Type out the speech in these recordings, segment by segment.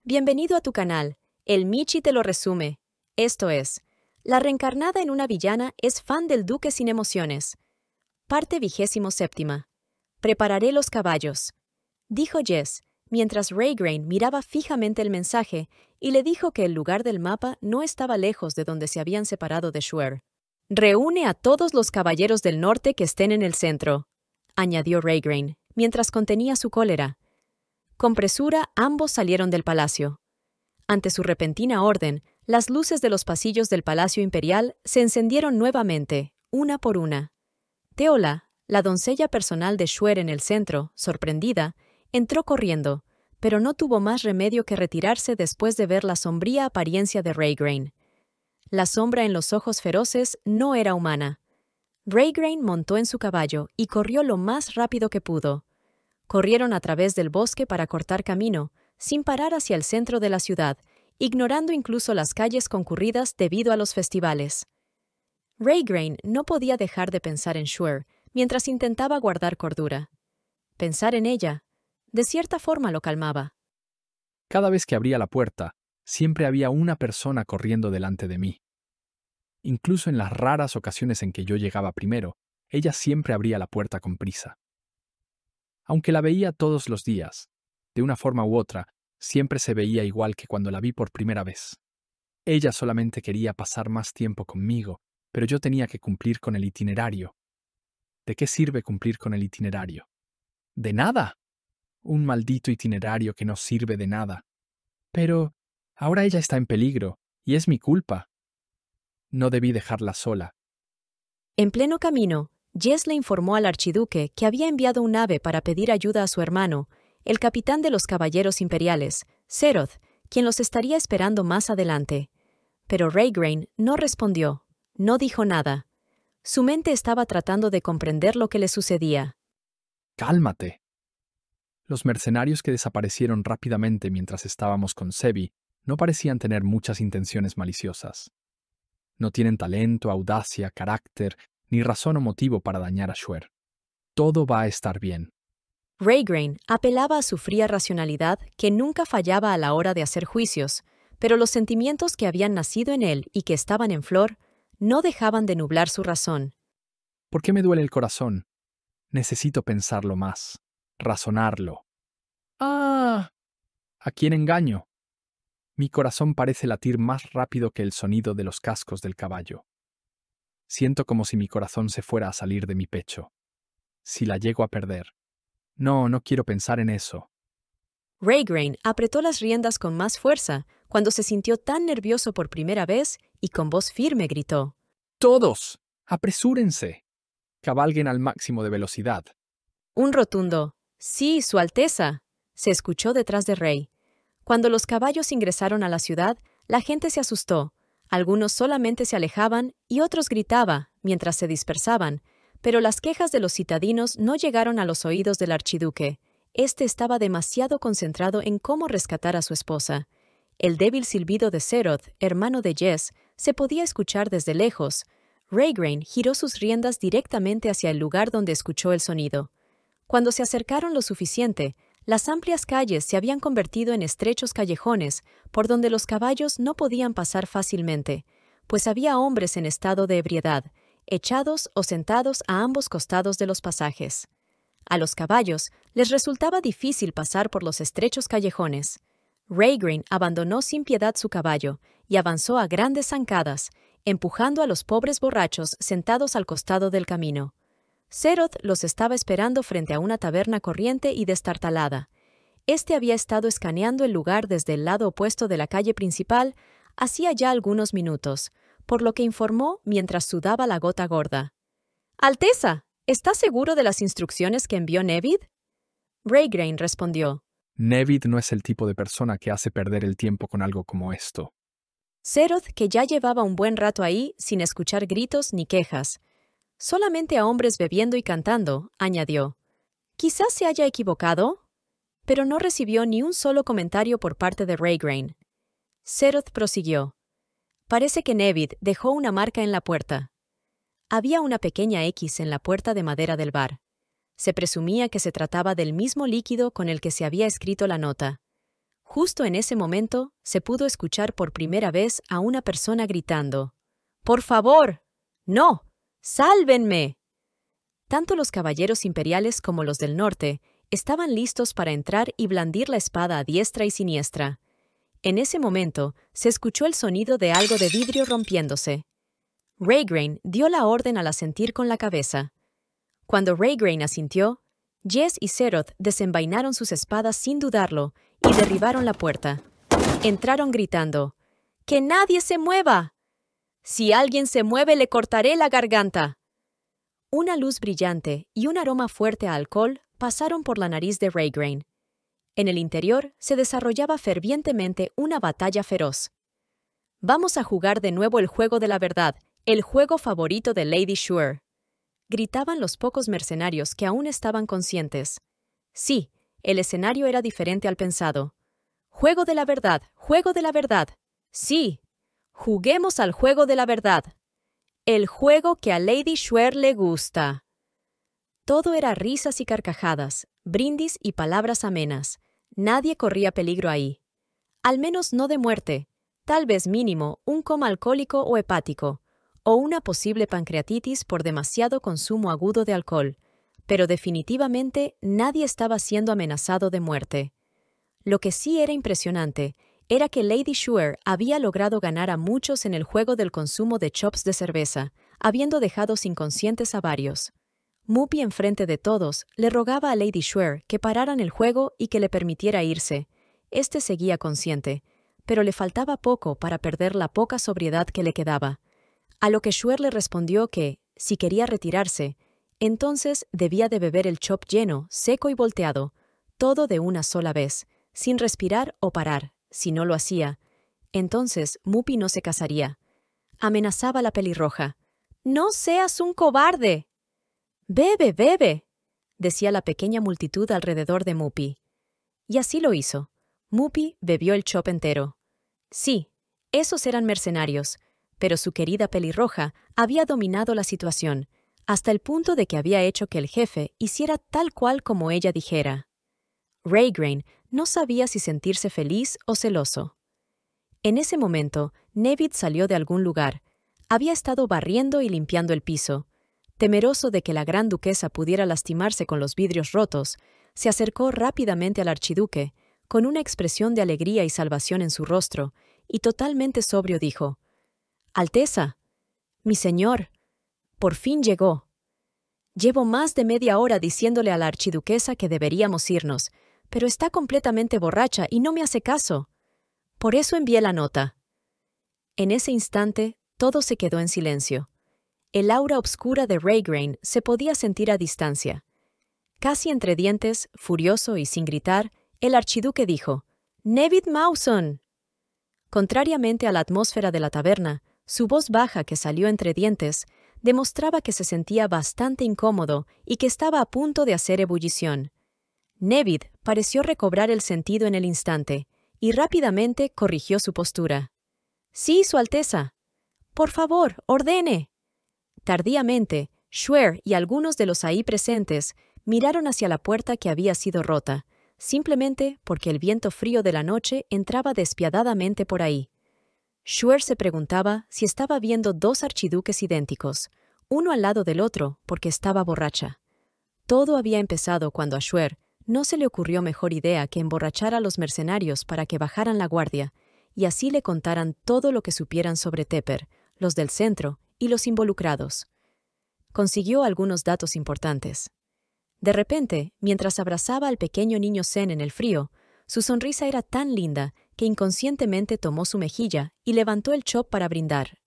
Bienvenido a tu canal, el Michi te lo resume. Esto es, la reencarnada en una villana es fan del duque sin emociones. Parte 27. Prepararé los caballos, dijo Jess, mientras Raygrain miraba fijamente el mensaje y le dijo que el lugar del mapa no estaba lejos de donde se habían separado de Shuer. Reúne a todos los caballeros del norte que estén en el centro, añadió Raygrain, mientras contenía su cólera. Con presura, ambos salieron del palacio. Ante su repentina orden, las luces de los pasillos del Palacio Imperial se encendieron nuevamente, una por una. Teola, la doncella personal de Shuer en el centro, sorprendida, entró corriendo, pero no tuvo más remedio que retirarse después de ver la sombría apariencia de Raygrain. La sombra en los ojos feroces no era humana. Raygrain montó en su caballo y corrió lo más rápido que pudo. Corrieron a través del bosque para cortar camino, sin parar hacia el centro de la ciudad, ignorando incluso las calles concurridas debido a los festivales. Raygrain no podía dejar de pensar en Shuer mientras intentaba guardar cordura. Pensar en ella, de cierta forma, lo calmaba. Cada vez que abría la puerta, siempre había una persona corriendo delante de mí. Incluso en las raras ocasiones en que yo llegaba primero, ella siempre abría la puerta con prisa. Aunque la veía todos los días, de una forma u otra, siempre se veía igual que cuando la vi por primera vez. Ella solamente quería pasar más tiempo conmigo, pero yo tenía que cumplir con el itinerario. ¿De qué sirve cumplir con el itinerario? ¡De nada! Un maldito itinerario que no sirve de nada. Pero ahora ella está en peligro, y es mi culpa. No debí dejarla sola. En pleno camino, Jess le informó al archiduque que había enviado un ave para pedir ayuda a su hermano, el capitán de los caballeros imperiales, Zeroth, quien los estaría esperando más adelante. Pero Raygrain no respondió, no dijo nada. Su mente estaba tratando de comprender lo que le sucedía. ¡Cálmate! Los mercenarios que desaparecieron rápidamente mientras estábamos con Sebi no parecían tener muchas intenciones maliciosas. No tienen talento, audacia, carácter, ni razón o motivo para dañar a Shuer. Todo va a estar bien. Raygrain apelaba a su fría racionalidad que nunca fallaba a la hora de hacer juicios, pero los sentimientos que habían nacido en él y que estaban en flor no dejaban de nublar su razón. ¿Por qué me duele el corazón? Necesito pensarlo más, razonarlo. ¡Ah! ¿A quién engaño? Mi corazón parece latir más rápido que el sonido de los cascos del caballo. Siento como si mi corazón se fuera a salir de mi pecho. Si la llego a perder. No quiero pensar en eso. Raygrain apretó las riendas con más fuerza cuando se sintió tan nervioso por primera vez y con voz firme gritó: ¡Todos! ¡Apresúrense! Cabalguen al máximo de velocidad. Un rotundo «Sí, Su Alteza» se escuchó detrás de Ray. Cuando los caballos ingresaron a la ciudad, la gente se asustó. Algunos solamente se alejaban y otros gritaban mientras se dispersaban, pero las quejas de los citadinos no llegaron a los oídos del archiduque. Este estaba demasiado concentrado en cómo rescatar a su esposa. El débil silbido de Zeroth, hermano de Jess, se podía escuchar desde lejos. Raygrain giró sus riendas directamente hacia el lugar donde escuchó el sonido. Cuando se acercaron lo suficiente, las amplias calles se habían convertido en estrechos callejones por donde los caballos no podían pasar fácilmente, pues había hombres en estado de ebriedad, echados o sentados a ambos costados de los pasajes. A los caballos les resultaba difícil pasar por los estrechos callejones. Raygrain abandonó sin piedad su caballo y avanzó a grandes zancadas, empujando a los pobres borrachos sentados al costado del camino. Zeroth los estaba esperando frente a una taberna corriente y destartalada. Este había estado escaneando el lugar desde el lado opuesto de la calle principal hacía ya algunos minutos, por lo que informó mientras sudaba la gota gorda. «Alteza, ¿está seguro de las instrucciones que envió Nevid?» Raygrain respondió. Nevid no es el tipo de persona que hace perder el tiempo con algo como esto. Zeroth, que ya llevaba un buen rato ahí sin escuchar gritos ni quejas, solamente a hombres bebiendo y cantando, añadió: «Quizás se haya equivocado», pero no recibió ni un solo comentario por parte de Raygrain. Zeroth prosiguió: «Parece que Nevid dejó una marca en la puerta». Había una pequeña X en la puerta de madera del bar. Se presumía que se trataba del mismo líquido con el que se había escrito la nota. Justo en ese momento, se pudo escuchar por primera vez a una persona gritando: «¡Por favor! ¡No! ¡Sálvenme!». Tanto los caballeros imperiales como los del norte estaban listos para entrar y blandir la espada a diestra y siniestra. En ese momento, se escuchó el sonido de algo de vidrio rompiéndose. Raygrain dio la orden al asentir con la cabeza. Cuando Raygrain asintió, Jess y Zeroth desenvainaron sus espadas sin dudarlo y derribaron la puerta. Entraron gritando: «¡Que nadie se mueva! Si alguien se mueve, le cortaré la garganta». Una luz brillante y un aroma fuerte a alcohol pasaron por la nariz de Raygrain. En el interior se desarrollaba fervientemente una batalla feroz. «Vamos a jugar de nuevo el juego de la verdad, el juego favorito de Lady Shuer», gritaban los pocos mercenarios que aún estaban conscientes. Sí, el escenario era diferente al pensado. «Juego de la verdad, juego de la verdad. Sí, juguemos al juego de la verdad. El juego que a Lady Shuer le gusta». Todo era risas y carcajadas, brindis y palabras amenas. Nadie corría peligro ahí. Al menos no de muerte, tal vez mínimo un coma alcohólico o hepático, o una posible pancreatitis por demasiado consumo agudo de alcohol, pero definitivamente nadie estaba siendo amenazado de muerte. Lo que sí era impresionante era que Lady Shuer había logrado ganar a muchos en el juego del consumo de chops de cerveza, habiendo dejado inconscientes a varios. Mupi, enfrente de todos, le rogaba a Lady Shuer que pararan el juego y que le permitiera irse. Este seguía consciente, pero le faltaba poco para perder la poca sobriedad que le quedaba. A lo que Shuer le respondió que, si quería retirarse, entonces debía de beber el chop lleno, seco y volteado, todo de una sola vez, sin respirar o parar. Si no lo hacía, entonces Mupi no se casaría. Amenazaba la pelirroja. «¡No seas un cobarde!». «¡Bebe, bebe!», decía la pequeña multitud alrededor de Mupi. Y así lo hizo. Mupi bebió el chop entero. Sí, esos eran mercenarios, pero su querida pelirroja había dominado la situación, hasta el punto de que había hecho que el jefe hiciera tal cual como ella dijera. Raygrain no sabía si sentirse feliz o celoso. En ese momento, Nevid salió de algún lugar. Había estado barriendo y limpiando el piso. Temeroso de que la gran duquesa pudiera lastimarse con los vidrios rotos, se acercó rápidamente al archiduque, con una expresión de alegría y salvación en su rostro, y totalmente sobrio dijo: «Alteza, mi señor, por fin llegó. Llevo más de media hora diciéndole a la archiduquesa que deberíamos irnos, pero está completamente borracha y no me hace caso. Por eso envié la nota». En ese instante, todo se quedó en silencio. El aura obscura de Raygrain se podía sentir a distancia. Casi entre dientes, furioso y sin gritar, el archiduque dijo: «Nevid Mawson». Contrariamente a la atmósfera de la taberna, su voz baja que salió entre dientes demostraba que se sentía bastante incómodo y que estaba a punto de hacer ebullición. Nevid pareció recobrar el sentido en el instante y rápidamente corrigió su postura. «Sí, Su Alteza. Por favor, ordene». Tardíamente, Shuer y algunos de los ahí presentes miraron hacia la puerta que había sido rota, simplemente porque el viento frío de la noche entraba despiadadamente por ahí. Shuer se preguntaba si estaba viendo dos archiduques idénticos, uno al lado del otro porque estaba borracha. Todo había empezado cuando a Shuer no se le ocurrió mejor idea que emborrachar a los mercenarios para que bajaran la guardia y así le contaran todo lo que supieran sobre Tepper, los del centro y los involucrados. Consiguió algunos datos importantes. De repente, mientras abrazaba al pequeño niño Zen en el frío, su sonrisa era tan linda que inconscientemente tomó su mejilla y levantó el chop para brindar.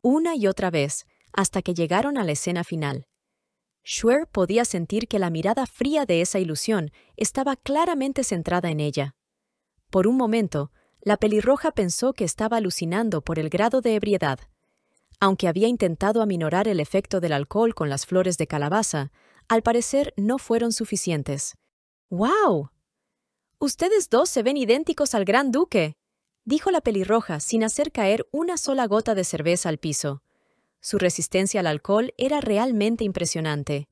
Una y otra vez, hasta que llegaron a la escena final. Shuer podía sentir que la mirada fría de esa ilusión estaba claramente centrada en ella. Por un momento, la pelirroja pensó que estaba alucinando por el grado de ebriedad. Aunque había intentado aminorar el efecto del alcohol con las flores de calabaza, al parecer no fueron suficientes. «¡Wow! Ustedes dos se ven idénticos al Gran Duque», dijo la pelirroja sin hacer caer una sola gota de cerveza al piso. Su resistencia al alcohol era realmente impresionante.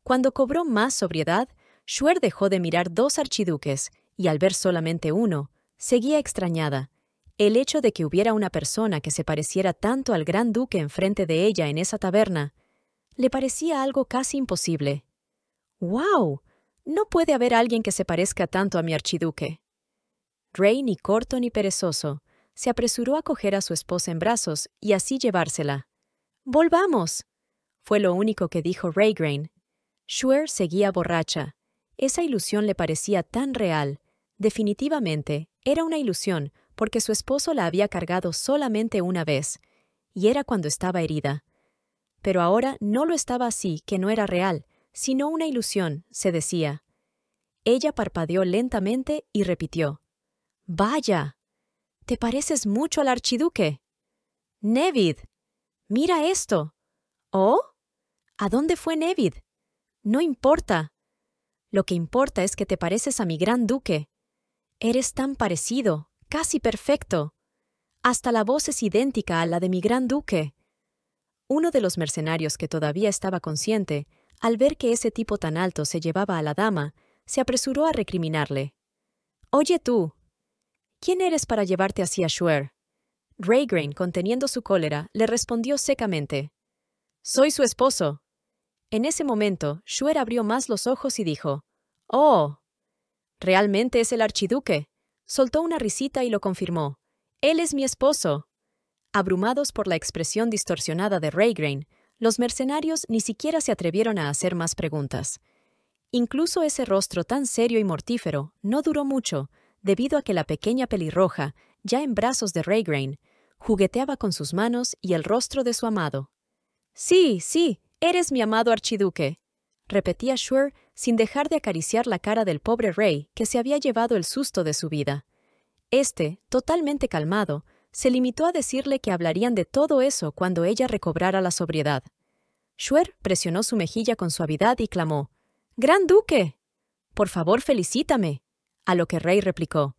Cuando cobró más sobriedad, Shuer dejó de mirar dos archiduques y al ver solamente uno, Seguía extrañada. El hecho de que hubiera una persona que se pareciera tanto al gran duque enfrente de ella en esa taberna le parecía algo casi imposible. ¡Guau! No puede haber alguien que se parezca tanto a mi archiduque. Rey, ni corto ni perezoso, se apresuró a coger a su esposa en brazos y así llevársela. «¡Volvamos!», fue lo único que dijo Raygrain. Shuer seguía borracha. Esa ilusión le parecía tan real. Definitivamente, era una ilusión, porque su esposo la había cargado solamente una vez, y era cuando estaba herida. Pero ahora no lo estaba así, que no era real, sino una ilusión, se decía. Ella parpadeó lentamente y repitió: «¡Vaya! Te pareces mucho al archiduque». «Nevid, mira esto». «¿Oh? ¿A dónde fue Nevid?» «No importa. Lo que importa es que te pareces a mi gran duque. Eres tan parecido, casi perfecto. Hasta la voz es idéntica a la de mi gran duque». Uno de los mercenarios que todavía estaba consciente, al ver que ese tipo tan alto se llevaba a la dama, se apresuró a recriminarle. «Oye tú, ¿quién eres para llevarte así a Shuer?» Raygrain, conteniendo su cólera, le respondió secamente: «Soy su esposo». En ese momento, Shuer abrió más los ojos y dijo: «¡Oh! ¿Realmente es el archiduque?». Soltó una risita y lo confirmó: «Él es mi esposo». Abrumados por la expresión distorsionada de Raygrain, los mercenarios ni siquiera se atrevieron a hacer más preguntas. Incluso ese rostro tan serio y mortífero no duró mucho, debido a que la pequeña pelirroja, ya en brazos de Raygrain, jugueteaba con sus manos y el rostro de su amado. «Sí, sí, eres mi amado archiduque», repetía Shuer sin dejar de acariciar la cara del pobre rey que se había llevado el susto de su vida. Este, totalmente calmado, se limitó a decirle que hablarían de todo eso cuando ella recobrara la sobriedad. Shuer presionó su mejilla con suavidad y clamó: «¡Gran duque! Por favor, felicítame». A lo que Rey replicó: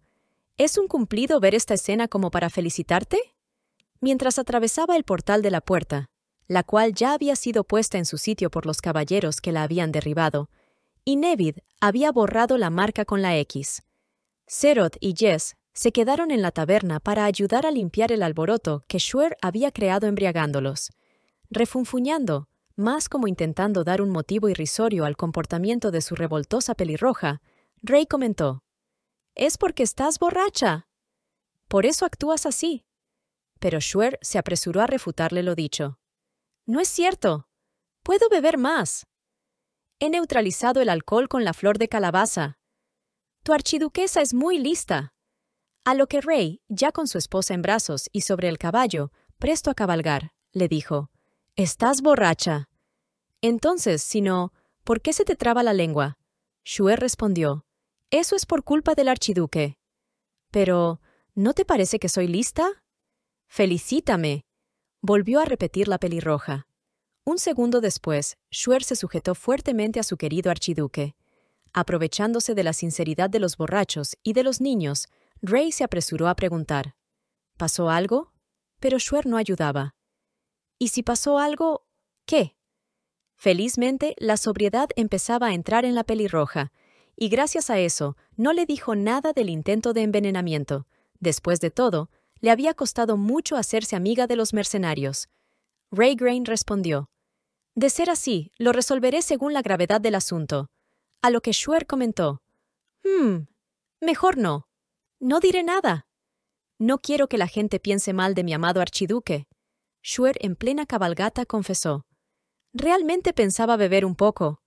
«¿Es un cumplido ver esta escena como para felicitarte?». Mientras atravesaba el portal de la puerta, la cual ya había sido puesta en su sitio por los caballeros que la habían derribado, y Nevid había borrado la marca con la X. Zeroth y Jess se quedaron en la taberna para ayudar a limpiar el alboroto que Shuer había creado embriagándolos. Refunfuñando, más como intentando dar un motivo irrisorio al comportamiento de su revoltosa pelirroja, Rey comentó: «Es porque estás borracha. Por eso actúas así». Pero Shuer se apresuró a refutarle lo dicho. «No es cierto. Puedo beber más. He neutralizado el alcohol con la flor de calabaza. Tu archiduquesa es muy lista». A lo que Rey, ya con su esposa en brazos y sobre el caballo, presto a cabalgar, le dijo: «Estás borracha». «Entonces, si no, ¿por qué se te traba la lengua?». Shuer respondió: «Eso es por culpa del archiduque». «Pero, ¿no te parece que soy lista?». «Felicítame», volvió a repetir la pelirroja. Un segundo después, Shuer se sujetó fuertemente a su querido archiduque. Aprovechándose de la sinceridad de los borrachos y de los niños, Rey se apresuró a preguntar: «¿Pasó algo?». Pero Shuer no ayudaba. «¿Y si pasó algo, qué?». Felizmente, la sobriedad empezaba a entrar en la pelirroja, y gracias a eso no le dijo nada del intento de envenenamiento. Después de todo, le había costado mucho hacerse amiga de los mercenarios. Raygrain respondió: «De ser así, lo resolveré según la gravedad del asunto». A lo que Shuer comentó: mejor no. No diré nada. No quiero que la gente piense mal de mi amado archiduque». Shuer, en plena cabalgata, confesó: «Realmente pensaba beber un poco.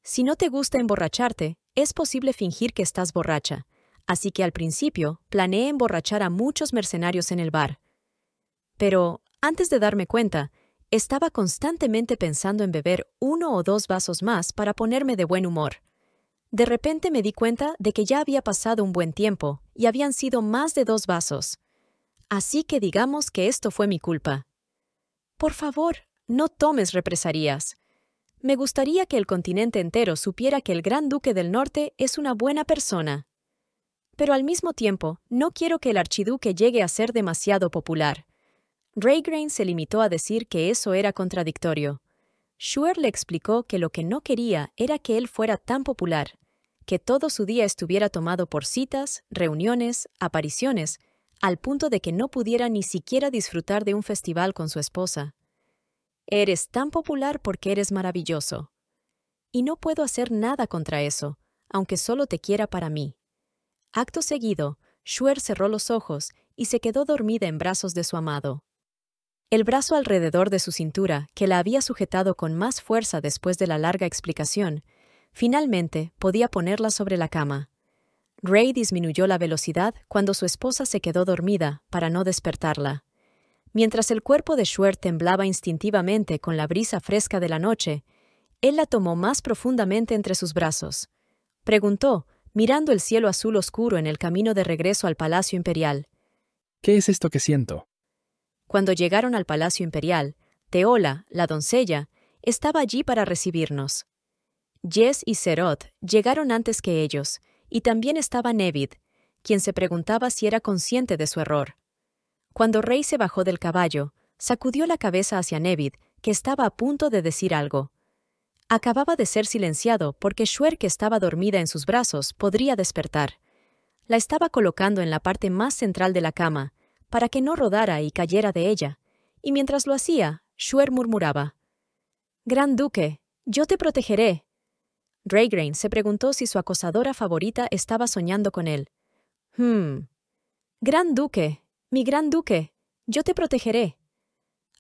Si no te gusta emborracharte, es posible fingir que estás borracha, así que al principio planeé emborrachar a muchos mercenarios en el bar. Pero, antes de darme cuenta, estaba constantemente pensando en beber 1 o 2 vasos más para ponerme de buen humor. De repente me di cuenta de que ya había pasado un buen tiempo y habían sido más de 2 vasos. Así que digamos que esto fue mi culpa. Por favor, no tomes represalias. Me gustaría que el continente entero supiera que el Gran Duque del Norte es una buena persona. Pero al mismo tiempo, no quiero que el archiduque llegue a ser demasiado popular». Raygrain se limitó a decir que eso era contradictorio. Shuer le explicó que lo que no quería era que él fuera tan popular, que todo su día estuviera tomado por citas, reuniones, apariciones, al punto de que no pudiera ni siquiera disfrutar de un festival con su esposa. Eres tan popular porque eres maravilloso. Y no puedo hacer nada contra eso, aunque solo te quiera para mí. Acto seguido, Shuer cerró los ojos y se quedó dormida en brazos de su amado. El brazo alrededor de su cintura, que la había sujetado con más fuerza después de la larga explicación, finalmente podía ponerla sobre la cama. Ray disminuyó la velocidad cuando su esposa se quedó dormida para no despertarla. Mientras el cuerpo de Shuer temblaba instintivamente con la brisa fresca de la noche, él la tomó más profundamente entre sus brazos. Preguntó, mirando el cielo azul oscuro en el camino de regreso al Palacio Imperial. ¿Qué es esto que siento? Cuando llegaron al Palacio Imperial, Teola, la doncella, estaba allí para recibirnos. Jess y Serot llegaron antes que ellos, y también estaba Nevid, quien se preguntaba si era consciente de su error. Cuando Rey se bajó del caballo, sacudió la cabeza hacia Nevid, que estaba a punto de decir algo. Acababa de ser silenciado porque Shuer, que estaba dormida en sus brazos, podría despertar. La estaba colocando en la parte más central de la cama, para que no rodara y cayera de ella, y mientras lo hacía, Shuer murmuraba: «Gran Duque, yo te protegeré». Raygrain se preguntó si su acosadora favorita estaba soñando con él. «Gran Duque, mi Gran Duque, yo te protegeré».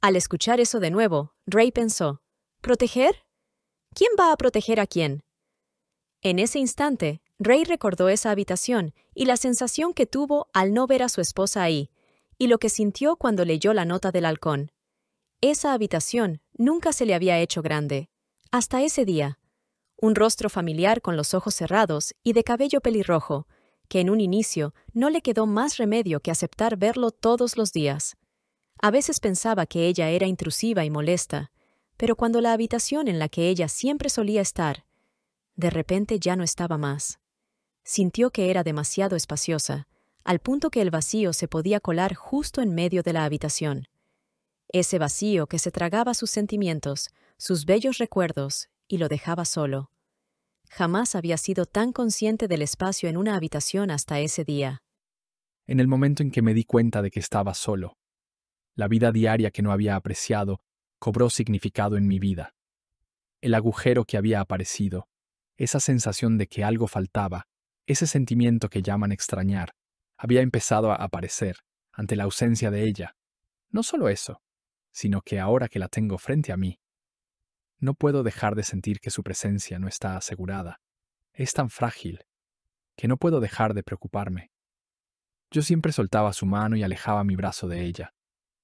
Al escuchar eso de nuevo, Ray pensó: ¿proteger? ¿Quién va a proteger a quién? En ese instante, Ray recordó esa habitación y la sensación que tuvo al no ver a su esposa ahí, y lo que sintió cuando leyó la nota del halcón. Esa habitación nunca se le había hecho grande, hasta ese día. Un rostro familiar con los ojos cerrados y de cabello pelirrojo, que en un inicio no le quedó más remedio que aceptar verlo todos los días. A veces pensaba que ella era intrusiva y molesta, pero cuando la habitación en la que ella siempre solía estar, de repente ya no estaba más. Sintió que era demasiado espaciosa, al punto que el vacío se podía colar justo en medio de la habitación. Ese vacío que se tragaba sus sentimientos, sus bellos recuerdos, y lo dejaba solo. Jamás había sido tan consciente del espacio en una habitación hasta ese día. En el momento en que me di cuenta de que estaba solo, la vida diaria que no había apreciado cobró significado en mi vida. El agujero que había aparecido, esa sensación de que algo faltaba, ese sentimiento que llaman extrañar, había empezado a aparecer ante la ausencia de ella. No solo eso, sino que ahora que la tengo frente a mí, no puedo dejar de sentir que su presencia no está asegurada. Es tan frágil que no puedo dejar de preocuparme. Yo siempre soltaba su mano y alejaba mi brazo de ella.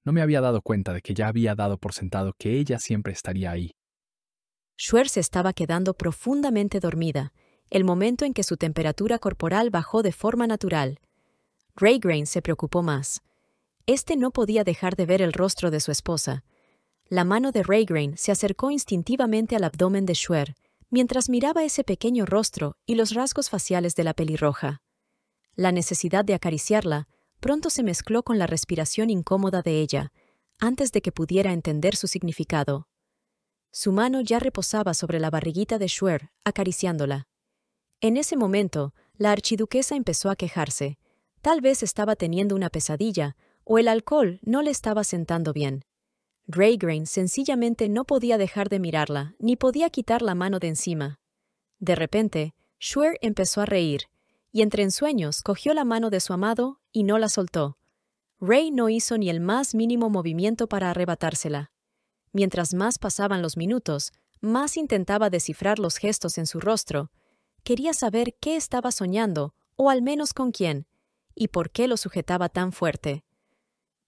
No me había dado cuenta de que ya había dado por sentado que ella siempre estaría ahí. Shuer se estaba quedando profundamente dormida, el momento en que su temperatura corporal bajó de forma natural. Raygrain se preocupó más. Este no podía dejar de ver el rostro de su esposa. La mano de Raygrain se acercó instintivamente al abdomen de Shuer, mientras miraba ese pequeño rostro y los rasgos faciales de la pelirroja. La necesidad de acariciarla pronto se mezcló con la respiración incómoda de ella, antes de que pudiera entender su significado. Su mano ya reposaba sobre la barriguita de Shuer, acariciándola. En ese momento, la archiduquesa empezó a quejarse. Tal vez estaba teniendo una pesadilla, o el alcohol no le estaba sentando bien. Raygrain sencillamente no podía dejar de mirarla, ni podía quitar la mano de encima. De repente, Shuer empezó a reír, y entre ensueños cogió la mano de su amado y no la soltó. Ray no hizo ni el más mínimo movimiento para arrebatársela. Mientras más pasaban los minutos, más intentaba descifrar los gestos en su rostro. Quería saber qué estaba soñando, o al menos con quién, y por qué lo sujetaba tan fuerte.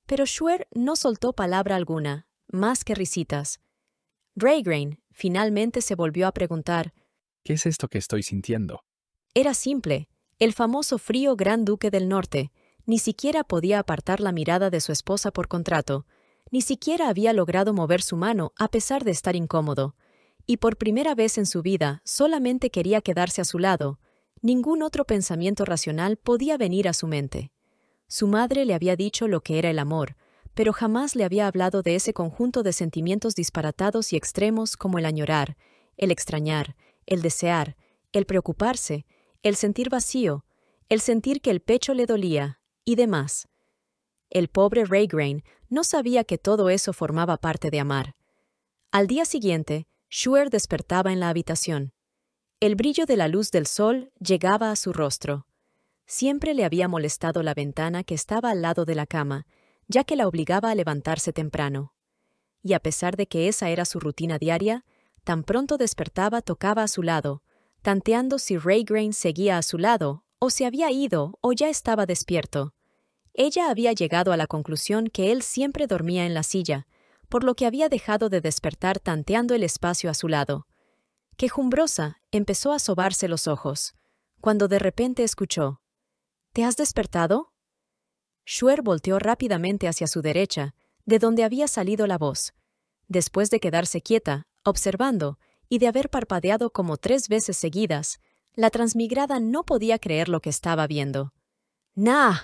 Pero Shuer no soltó palabra alguna, más que risitas. Raygrain finalmente se volvió a preguntar: ¿qué es esto que estoy sintiendo? Era simple, el famoso frío Gran Duque del Norte. Ni siquiera podía apartar la mirada de su esposa por contrato. Ni siquiera había logrado mover su mano a pesar de estar incómodo. Y por primera vez en su vida solamente quería quedarse a su lado. Ningún otro pensamiento racional podía venir a su mente. Su madre le había dicho lo que era el amor, pero jamás le había hablado de ese conjunto de sentimientos disparatados y extremos como el añorar, el extrañar, el desear, el preocuparse, el sentir vacío, el sentir que el pecho le dolía, y demás. El pobre Raygrain no sabía que todo eso formaba parte de amar. Al día siguiente, Shuer despertaba en la habitación. El brillo de la luz del sol llegaba a su rostro. Siempre le había molestado la ventana que estaba al lado de la cama, ya que la obligaba a levantarse temprano. Y a pesar de que esa era su rutina diaria, tan pronto despertaba tocaba a su lado, tanteando si Raygrain seguía a su lado, o se había ido o ya estaba despierto. Ella había llegado a la conclusión que él siempre dormía en la silla, por lo que había dejado de despertar tanteando el espacio a su lado. Quejumbrosa, empezó a sobarse los ojos, cuando de repente escuchó: «¿Te has despertado?». Shuer volteó rápidamente hacia su derecha, de donde había salido la voz. Después de quedarse quieta, observando, y de haber parpadeado como 3 veces seguidas, la transmigrada no podía creer lo que estaba viendo. «¡Nah!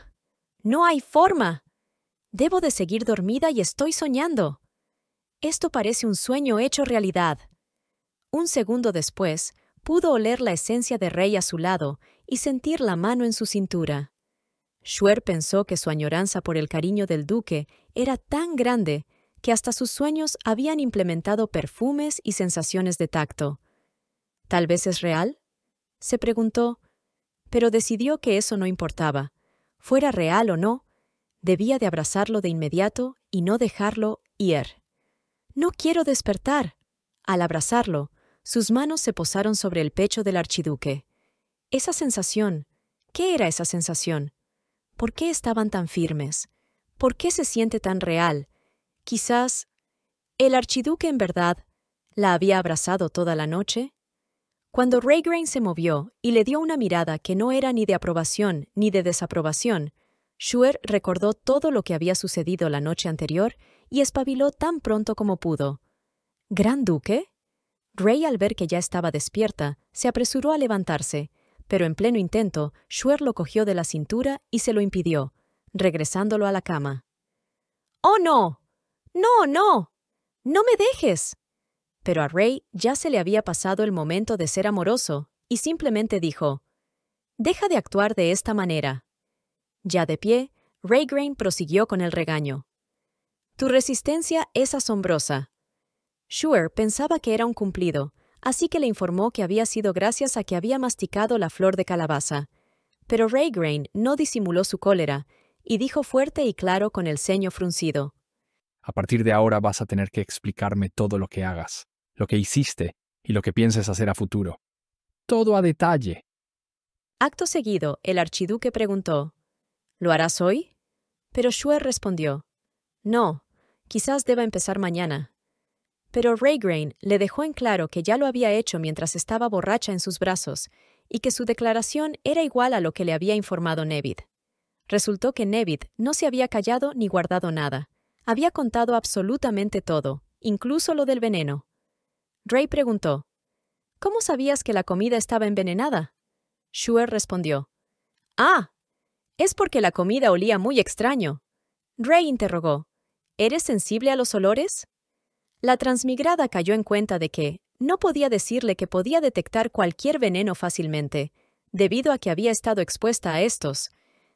¡No hay forma! Debo de seguir dormida y estoy soñando. Esto parece un sueño hecho realidad». Un segundo después, pudo oler la esencia de Rey a su lado y sentir la mano en su cintura. Shuer pensó que su añoranza por el cariño del duque era tan grande que hasta sus sueños habían implementado perfumes y sensaciones de tacto. ¿Tal vez es real?, se preguntó, pero decidió que eso no importaba. Fuera real o no, debía de abrazarlo de inmediato y no dejarlo ir. «No quiero despertar». Al abrazarlo, sus manos se posaron sobre el pecho del archiduque. Esa sensación, ¿qué era esa sensación? ¿Por qué estaban tan firmes? ¿Por qué se siente tan real? Quizás, ¿el archiduque en verdad la había abrazado toda la noche? Cuando Raygrain se movió y le dio una mirada que no era ni de aprobación ni de desaprobación, Shuer recordó todo lo que había sucedido la noche anterior y espabiló tan pronto como pudo. ¿Gran duque? Rey, al ver que ya estaba despierta, se apresuró a levantarse, pero en pleno intento, Shuer lo cogió de la cintura y se lo impidió, regresándolo a la cama. «¡Oh, no! ¡No, no! ¡No me dejes!». Pero a Rey ya se le había pasado el momento de ser amoroso, y simplemente dijo: «Deja de actuar de esta manera». Ya de pie, Raygrain prosiguió con el regaño. «Tu resistencia es asombrosa». Shuer pensaba que era un cumplido, así que le informó que había sido gracias a que había masticado la flor de calabaza. Pero Raygrain no disimuló su cólera, y dijo fuerte y claro con el ceño fruncido: A partir de ahora vas a tener que explicarme todo lo que hagas, lo que hiciste y lo que pienses hacer a futuro. Todo a detalle. Acto seguido, el archiduque preguntó: «¿Lo harás hoy?». Pero Shuer respondió: «No, quizás deba empezar mañana». Pero Raygrain le dejó en claro que ya lo había hecho mientras estaba borracha en sus brazos, y que su declaración era igual a lo que le había informado Nevid. Resultó que Nevid no se había callado ni guardado nada. Había contado absolutamente todo, incluso lo del veneno. Ray preguntó: «¿Cómo sabías que la comida estaba envenenada?». Shuer respondió: «Ah, es porque la comida olía muy extraño». Ray interrogó: «¿Eres sensible a los olores?». La transmigrada cayó en cuenta de que no podía decirle que podía detectar cualquier veneno fácilmente, debido a que había estado expuesta a estos,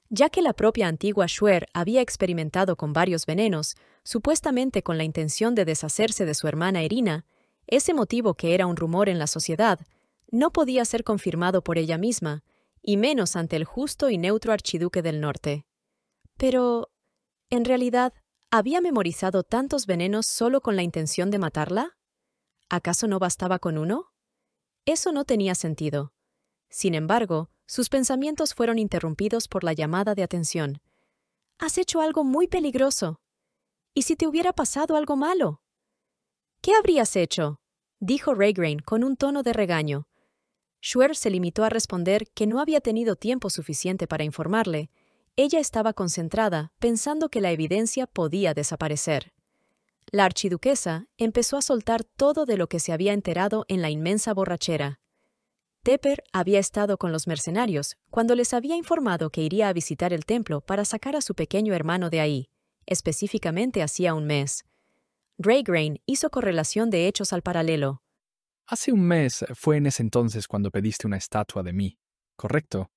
ya que la propia antigua Shuer había experimentado con varios venenos, supuestamente con la intención de deshacerse de su hermana Irina. Ese motivo, que era un rumor en la sociedad, no podía ser confirmado por ella misma, y menos ante el justo y neutro archiduque del norte. Pero, en realidad, ¿había memorizado tantos venenos solo con la intención de matarla? ¿Acaso no bastaba con uno? Eso no tenía sentido. Sin embargo, sus pensamientos fueron interrumpidos por la llamada de atención. «Has hecho algo muy peligroso. ¿Y si te hubiera pasado algo malo?». «¿Qué habrías hecho?», dijo Raygrain con un tono de regaño. Shuer se limitó a responder que no había tenido tiempo suficiente para informarle. Ella estaba concentrada, pensando que la evidencia podía desaparecer. La archiduquesa empezó a soltar todo de lo que se había enterado en la inmensa borrachera. Tepper había estado con los mercenarios cuando les había informado que iría a visitar el templo para sacar a su pequeño hermano de ahí, específicamente hacía un mes. Raygrain hizo correlación de hechos al paralelo. Hace un mes fue en ese entonces cuando pediste una estatua de mí, Correcto.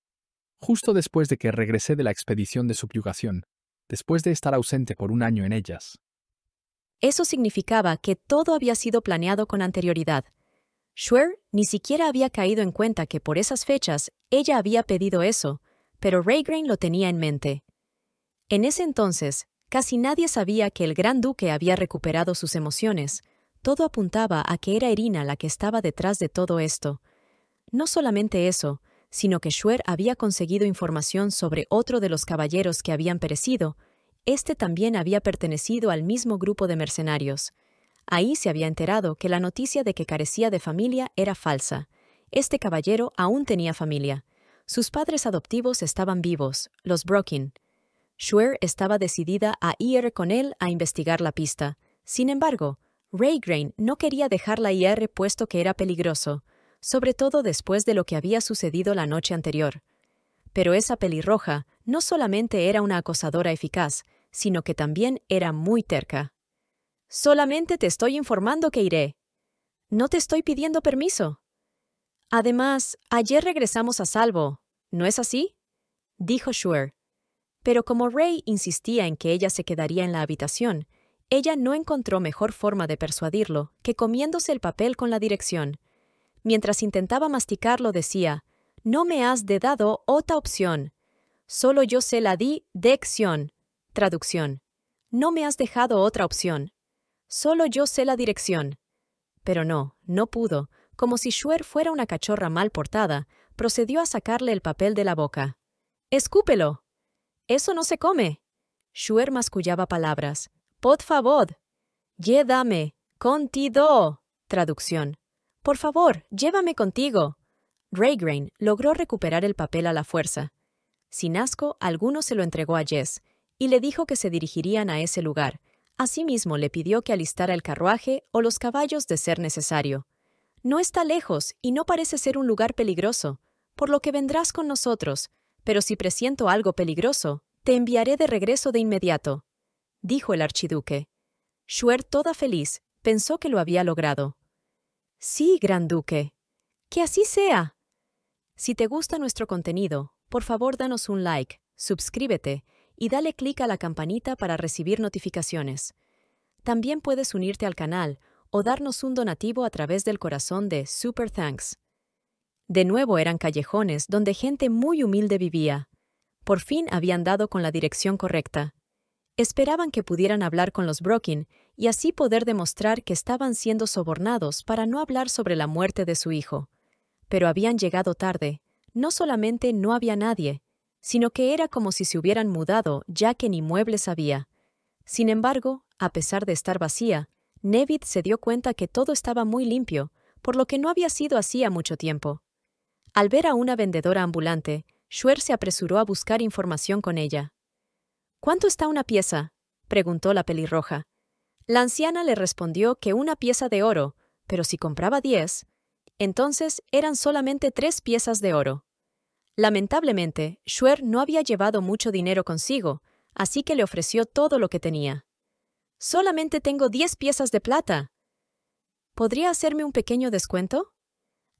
Justo después de que regresé de la expedición de subyugación, después de estar ausente por un año en ellas. Eso significaba que todo había sido planeado con anterioridad. Schwer ni siquiera había caído en cuenta que por esas fechas ella había pedido eso, pero Raygrain lo tenía en mente. En ese entonces, casi nadie sabía que el Gran Duque había recuperado sus emociones. Todo apuntaba a que era Irina la que estaba detrás de todo esto. No solamente eso, sino que Schwer había conseguido información sobre otro de los caballeros que habían perecido. Este también había pertenecido al mismo grupo de mercenarios. Ahí se había enterado que la noticia de que carecía de familia era falsa. Este caballero aún tenía familia. Sus padres adoptivos estaban vivos, los Brokin. Schwer estaba decidida a ir con él a investigar la pista. Sin embargo, Raygrain no quería dejarla ir puesto que era peligroso, sobre todo después de lo que había sucedido la noche anterior. Pero esa pelirroja no solamente era una acosadora eficaz, sino que también era muy terca. «Solamente te estoy informando que iré. No te estoy pidiendo permiso. Además, ayer regresamos a salvo, ¿no es así?», dijo Schwer. Pero como Ray insistía en que ella se quedaría en la habitación, ella no encontró mejor forma de persuadirlo que comiéndose el papel con la dirección. Mientras intentaba masticarlo decía, «No me has dado otra opción. Solo yo sé la dirección». Traducción. «No me has dejado otra opción. Solo yo sé la dirección». Pero no pudo. Como si Schwer fuera una cachorra mal portada, procedió a sacarle el papel de la boca. «¡Escúpelo! Eso no se come». Schwer mascullaba palabras. «Por favor, llévame contigo». Traducción. «Por favor, llévame contigo». Raygrain logró recuperar el papel a la fuerza. Sin asco, alguno se lo entregó a Jess, y le dijo que se dirigirían a ese lugar. Asimismo, le pidió que alistara el carruaje o los caballos de ser necesario. «No está lejos y no parece ser un lugar peligroso, por lo que vendrás con nosotros, pero si presiento algo peligroso, te enviaré de regreso de inmediato», dijo el archiduque. Schwer, toda feliz, pensó que lo había logrado. «Sí, Gran Duque. Que así sea». Si te gusta nuestro contenido, por favor danos un like, suscríbete y dale clic a la campanita para recibir notificaciones. También puedes unirte al canal o darnos un donativo a través del corazón de Super Thanks. De nuevo eran callejones donde gente muy humilde vivía. Por fin habían dado con la dirección correcta. Esperaban que pudieran hablar con los Brokin y así poder demostrar que estaban siendo sobornados para no hablar sobre la muerte de su hijo. Pero habían llegado tarde. No solamente no había nadie, sino que era como si se hubieran mudado, ya que ni muebles había. Sin embargo, a pesar de estar vacía, Nevid se dio cuenta que todo estaba muy limpio, por lo que no había sido así a mucho tiempo. Al ver a una vendedora ambulante, Schwer se apresuró a buscar información con ella. «¿Cuánto está una pieza?», preguntó la pelirroja. La anciana le respondió que una pieza de oro, pero si compraba 10, entonces eran solamente 3 piezas de oro. Lamentablemente, Schwer no había llevado mucho dinero consigo, así que le ofreció todo lo que tenía. «Solamente tengo 10 piezas de plata. ¿Podría hacerme un pequeño descuento?».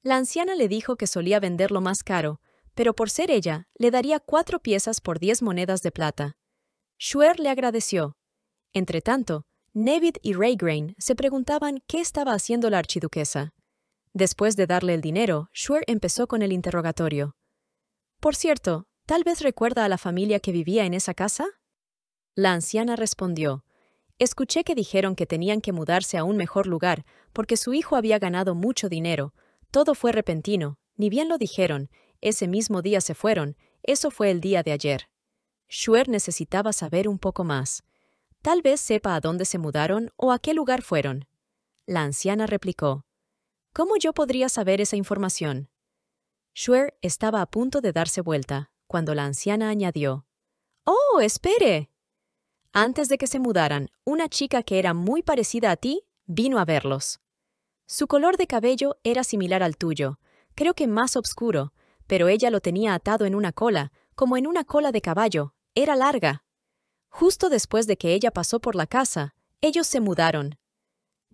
La anciana le dijo que solía venderlo más caro, pero por ser ella, le daría 4 piezas por 10 monedas de plata. Schwer le agradeció. Entretanto, Nevid y Raygrain se preguntaban qué estaba haciendo la archiduquesa. Después de darle el dinero, Schwer empezó con el interrogatorio. «Por cierto, ¿tal vez recuerda a la familia que vivía en esa casa?». La anciana respondió. «Escuché que dijeron que tenían que mudarse a un mejor lugar porque su hijo había ganado mucho dinero. Todo fue repentino, ni bien lo dijeron, ese mismo día se fueron, eso fue el día de ayer». Schwer necesitaba saber un poco más. «Tal vez sepa a dónde se mudaron o a qué lugar fueron». La anciana replicó. «¿Cómo yo podría saber esa información?». Schwer estaba a punto de darse vuelta, cuando la anciana añadió. «¡Oh, espere! Antes de que se mudaran, una chica que era muy parecida a ti vino a verlos. Su color de cabello era similar al tuyo, creo que más oscuro, pero ella lo tenía atado en una cola, como en una cola de caballo, era larga. Justo después de que ella pasó por la casa, ellos se mudaron.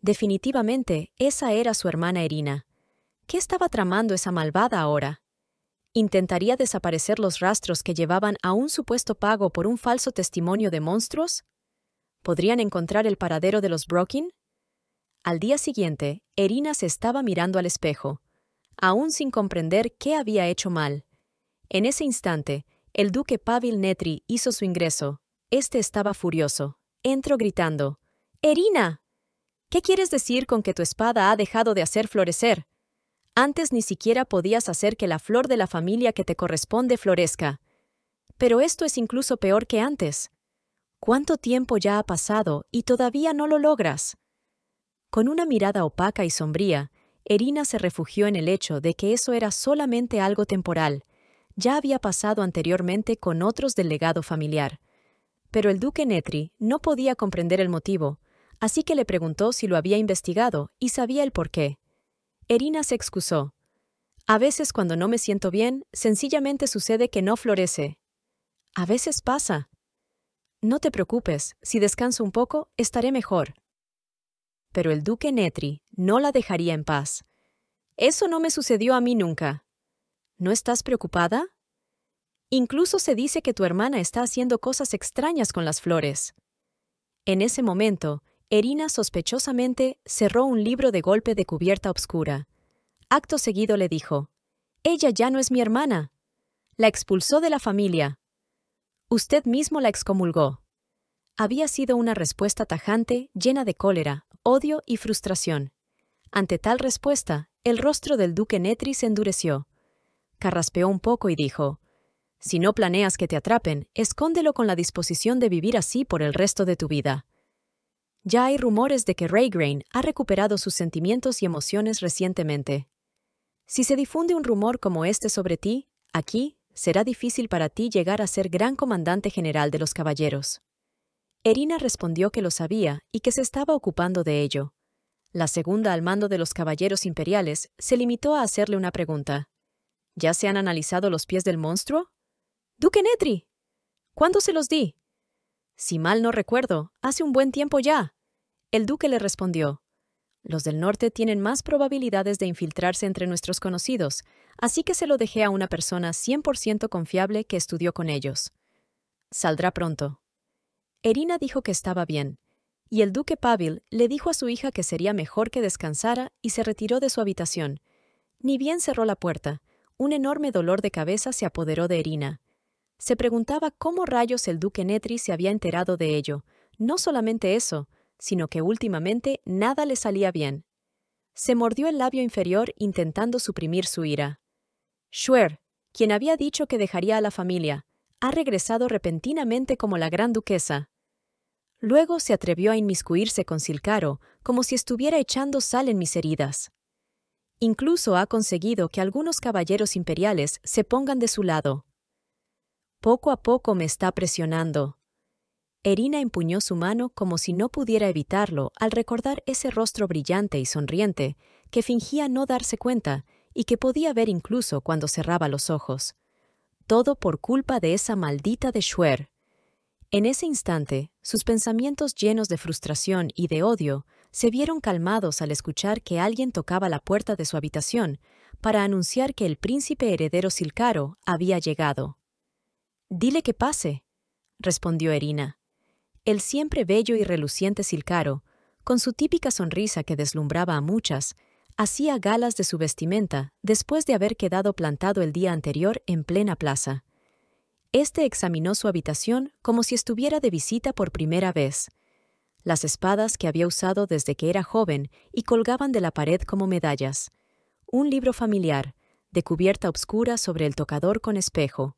Definitivamente, esa era su hermana Irina. ¿Qué estaba tramando esa malvada ahora? ¿Intentaría desaparecer los rastros que llevaban a un supuesto pago por un falso testimonio de monstruos? ¿Podrían encontrar el paradero de los Brocken? Al día siguiente, Irina se estaba mirando al espejo, aún sin comprender qué había hecho mal. En ese instante, el duque Pavel Netri hizo su ingreso. Este estaba furioso. Entró gritando: «¡Irina! ¿Qué quieres decir con que tu espada ha dejado de hacer florecer? Antes ni siquiera podías hacer que la flor de la familia que te corresponde florezca. Pero esto es incluso peor que antes. ¿Cuánto tiempo ya ha pasado y todavía no lo logras?». Con una mirada opaca y sombría, Irina se refugió en el hecho de que eso era solamente algo temporal. Ya había pasado anteriormente con otros del legado familiar. Pero el duque Netri no podía comprender el motivo, así que le preguntó si lo había investigado y sabía el porqué. Irina se excusó: «A veces cuando no me siento bien, sencillamente sucede que no florece. A veces pasa. No te preocupes, si descanso un poco, estaré mejor». Pero el duque Netri no la dejaría en paz. «Eso no me sucedió a mí nunca». «¿No estás preocupada? Incluso se dice que tu hermana está haciendo cosas extrañas con las flores». En ese momento, Irina sospechosamente cerró un libro de golpe de cubierta obscura. Acto seguido le dijo: «Ella ya no es mi hermana. La expulsó de la familia. Usted mismo la excomulgó». Había sido una respuesta tajante, llena de cólera, odio y frustración. Ante tal respuesta, el rostro del duque Netri se endureció. Carraspeó un poco y dijo: «Si no planeas que te atrapen, escóndelo con la disposición de vivir así por el resto de tu vida». Ya hay rumores de que Raygrain ha recuperado sus sentimientos y emociones recientemente. Si se difunde un rumor como este sobre ti, aquí, será difícil para ti llegar a ser gran comandante general de los caballeros». Irina respondió que lo sabía y que se estaba ocupando de ello. La segunda al mando de los caballeros imperiales se limitó a hacerle una pregunta: «¿Ya se han analizado los pies del monstruo?» «¡Duque Netri! ¿Cuándo se los di?» «Si mal no recuerdo, hace un buen tiempo ya». El duque le respondió: «Los del norte tienen más probabilidades de infiltrarse entre nuestros conocidos, así que se lo dejé a una persona 100% confiable que estudió con ellos. Saldrá pronto». Irina dijo que estaba bien, y el duque Pavel le dijo a su hija que sería mejor que descansara y se retiró de su habitación. Ni bien cerró la puerta, un enorme dolor de cabeza se apoderó de Irina. Se preguntaba cómo rayos el duque Netri se había enterado de ello. No solamente eso, sino que últimamente nada le salía bien. Se mordió el labio inferior intentando suprimir su ira. Schwer, quien había dicho que dejaría a la familia, ha regresado repentinamente como la gran duquesa. Luego se atrevió a inmiscuirse con Silcaro, como si estuviera echando sal en mis heridas. Incluso ha conseguido que algunos caballeros imperiales se pongan de su lado. Poco a poco me está presionando». Irina empuñó su mano como si no pudiera evitarlo al recordar ese rostro brillante y sonriente que fingía no darse cuenta y que podía ver incluso cuando cerraba los ojos. Todo por culpa de esa maldita de Schwer. En ese instante, sus pensamientos llenos de frustración y de odio se vieron calmados al escuchar que alguien tocaba la puerta de su habitación para anunciar que el príncipe heredero Silcaro había llegado. «Dile que pase», respondió Irina. El siempre bello y reluciente Silcaro, con su típica sonrisa que deslumbraba a muchas, hacía galas de su vestimenta después de haber quedado plantado el día anterior en plena plaza. Este examinó su habitación como si estuviera de visita por primera vez. Las espadas que había usado desde que era joven y colgaban de la pared como medallas. Un libro familiar, de cubierta obscura sobre el tocador con espejo.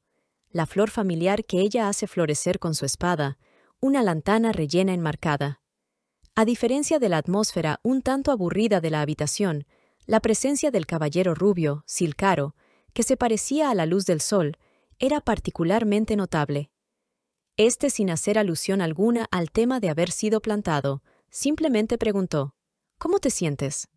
La flor familiar que ella hace florecer con su espada, una lantana rellena enmarcada. A diferencia de la atmósfera un tanto aburrida de la habitación, la presencia del caballero rubio, Silcaro, que se parecía a la luz del sol, era particularmente notable. Este, sin hacer alusión alguna al tema de haber sido plantado, simplemente preguntó: «¿Cómo te sientes?».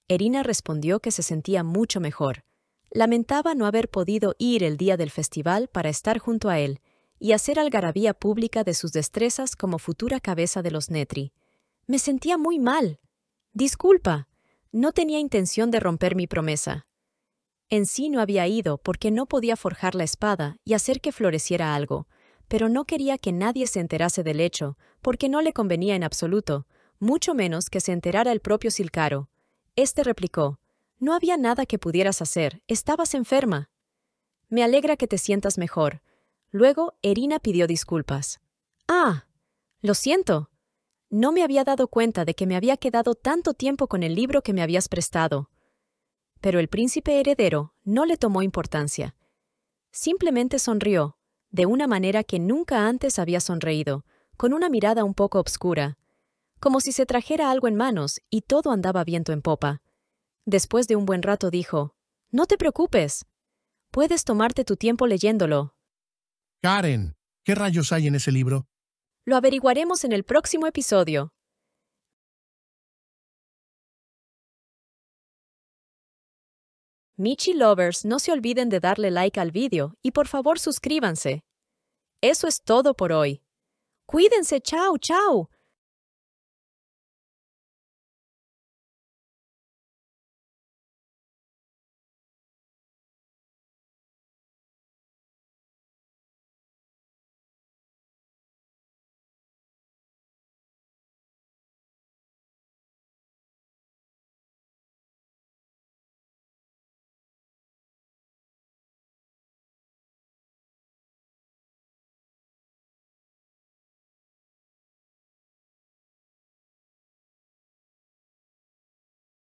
Irina respondió que se sentía mucho mejor. Lamentaba no haber podido ir el día del festival para estar junto a él y hacer algarabía pública de sus destrezas como futura cabeza de los Netri. «Me sentía muy mal. Disculpa, no tenía intención de romper mi promesa». En sí no había ido porque no podía forjar la espada y hacer que floreciera algo, pero no quería que nadie se enterase del hecho, porque no le convenía en absoluto, mucho menos que se enterara el propio Silcaro. Este replicó: «No había nada que pudieras hacer, estabas enferma». «Me alegra que te sientas mejor». Luego, Erina pidió disculpas. «Ah, lo siento. No me había dado cuenta de que me había quedado tanto tiempo con el libro que me habías prestado». Pero el príncipe heredero no le tomó importancia. Simplemente sonrió, de una manera que nunca antes había sonreído, con una mirada un poco obscura, como si se trajera algo en manos y todo andaba viento en popa. Después de un buen rato dijo: «No te preocupes. Puedes tomarte tu tiempo leyéndolo. Karen, ¿qué rayos hay en ese libro? Lo averiguaremos en el próximo episodio». Michi Lovers, no se olviden de darle like al vídeo y por favor suscríbanse. Eso es todo por hoy. Cuídense, chao, chao.